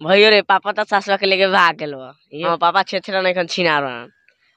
भैया रे पापा तो सासवा के लेके भाग गेल बा। ये पापा छेछरा नहीं खन छिना रहा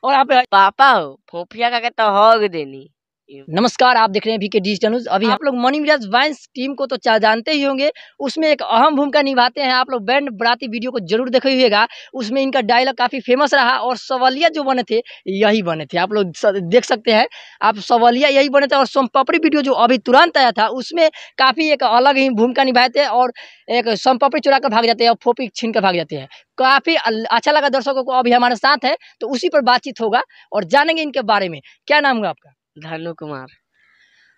और आप पापा हो फोफिया का के तो हग देनी। नमस्कार, आप देख रहे हैं वीके डिजिटल न्यूज। अभी आप लोग मनी मिराज वाइन्स टीम को तो जानते ही होंगे, उसमें एक अहम भूमिका निभाते हैं। आप लोग बैंड बराती वीडियो को जरूर देखे होगा, उसमें इनका डायलॉग काफी फेमस रहा और सवालिया जो बने थे यही बने थे। आप लोग देख सकते हैं, आप सवालिया यही बने थे। और सोम पापड़ी वीडियो जो अभी तुरंत आया था उसमें काफी एक अलग ही भूमिका निभाए थे और एक सोम पापड़ी चुरा कर भाग जाते हैं और फोपी छीन कर भाग जाते हैं। काफी अच्छा लगा दर्शकों को। अभी हमारे साथ है तो उसी पर बातचीत होगा और जानेंगे इनके बारे में। क्या नाम है आपका? धनु कुमार।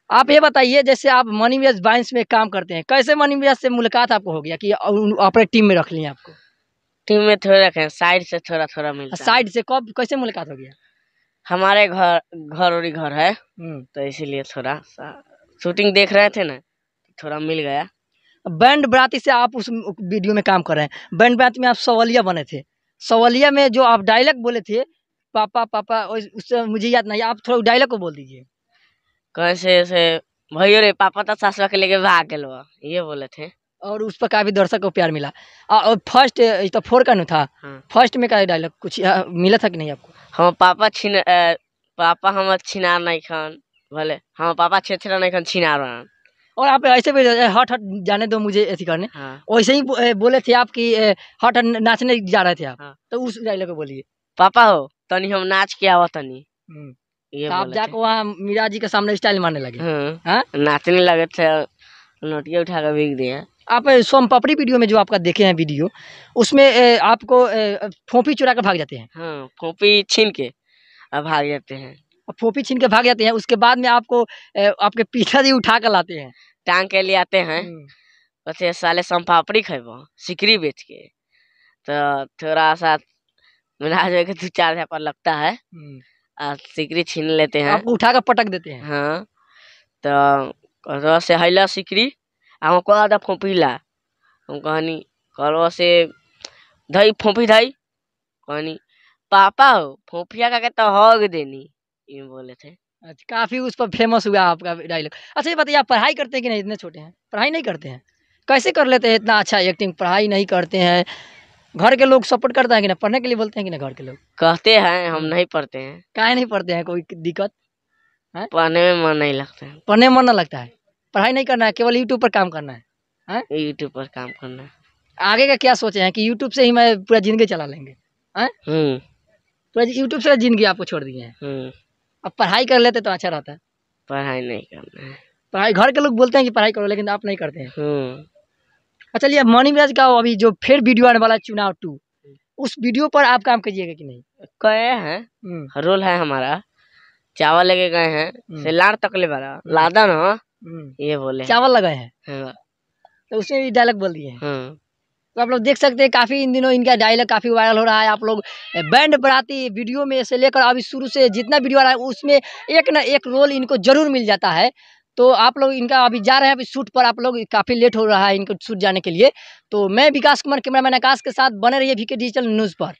आप ये बताइए, जैसे आप मनी मिराज वाइन्स में काम करते हैं, कैसे मनी मिराज से मुलाकात आपको हो गया कि अपने टीम में रख लिया आपको? टीम में थोड़ा रखे, साइड से थोड़ा थोड़ा मिलता है। साइड से कब कैसे मुलाकात हो गया? हमारे घर है तो इसीलिए थोड़ा सा शूटिंग देख रहे थे ना, थोड़ा मिल गया। बैंड बराती से आप उस वीडियो में काम कर रहे हैं। बैंड बराती में आप सवालिया बने थे। सवालिया में जो आप डायलॉग बोले थे पापा पापा, उससे मुझे याद नहीं, आप थोड़ा डायलॉग को बोल दीजिए। कैसे ऐसे भैया रे पापा तो सासवा के लेके भाग गेल बा, ये बोले थे। और उस पर काफी दर्शक को प्यार मिला। और फर्स्ट तो 4 का था। फर्स्ट में का डायलॉग कुछ मिला था कि नहीं आपको? हम पापा हम छिनार नहीं खान भले, हम पापा छेछरा नहीं खान छिनार रहा। और आप ऐसे भी हट हट जाने दो मुझे ऐसी करने। वैसे ही बोले थे आप कि हट नाचने जा रहे थे आप। तो उस डायलॉग को बोलिए। पापा हो तनी हम नाच के आवा तनी, ये तो आप जाकर वहाँ मीरा जी के सामने स्टाइल मारने लगे। नाचने लगे थे, नोटिया उठा कर बिक दिए। आप सोम पापड़ी वीडियो में जो आपका देखे हैं वीडियो, उसमें आपको फोपी चुरा कर भाग जाते हैं। फोपी छीन के अब भाग जाते हैं। फोपी छीन के भाग जाते हैं, उसके बाद में आपको आपके पिताजी उठा कर लाते हैं, टांग के ले आते हैं। वैसे साले सोम पापड़ी खेबो सिकरी बेच के, तो थोड़ा सा मिला जो 2-4 पर लगता है, सिकरी छीन लेते हैं। आपको उठा कर पटक देते हैं। हाँ, तो से हैला सिकरी हमको आधा फोपीला, हम कहनी करो से धई फोपी धई, कहनी पापा हो फोफिया का के तो हग देनी, ये बोले थे। अच्छा, काफी उस पर फेमस हुआ आपका डायलॉग। अच्छा ये बताइए, आप पढ़ाई करते हैं कि नहीं? इतने छोटे हैं पढ़ाई नहीं करते हैं, कैसे कर लेते हैं इतना अच्छा एक्टिंग? पढ़ाई नहीं करते हैं, घर के लोग सपोर्ट करते हैं कि ना? पढ़ने के लिए बोलते हैं कि ना घर के लोग? कहते हैं हम नहीं पढ़ते हैं। काहे नहीं पढ़ते हैं? कोई दिक्कत? पढ़ने में मन नहीं लगता है। पढ़ने में मन नहीं लगता है? पढ़ाई नहीं करना है, केवल यूट्यूब पर काम करना है? यूट्यूब पर काम करना है। आगे का क्या सोचे हैं कि यूट्यूब से ही मैं पूरा जिंदगी चला लेंगे? पूरा यूट्यूब से जिंदगी आपको छोड़ दिए हैं। अब पढ़ाई कर लेते तो अच्छा रहता है। पढ़ाई नहीं करना है। पढ़ाई घर के लोग बोलते हैं कि पढ़ाई करो, लेकिन आप नहीं करते हैं। अच्छा चलिए, मनी मिराज का अभी जो फिर वीडियो आने वाला है चुनाव 2, उस वीडियो पर आप काम कीजिएगा कि नहीं? गए हैं, रोल है हमारा, चावल लेके गए हैं से लाड़ तकले वाला लादा ना, ये बोले चावल लगाए हैं। तो उसमें भी डायलॉग बोल दिए हैं। तो आप लोग देख सकते हैं, काफी इन दिनों इनका डायलॉग काफी वायरल हो रहा है। आप लोग बैंड बराती वीडियो में से लेकर अभी शुरू से जितना वीडियो आ रहा है उसमें एक ना एक रोल इनको जरूर मिल जाता है। तो आप लोग इनका अभी जा रहे हैं अभी शूट पर, आप लोग काफी लेट हो रहा है इनको शूट जाने के लिए। तो मैं विकास कुमार कैमरामैन आकाश के साथ, बने रहिए वीके डिजिटल न्यूज पर।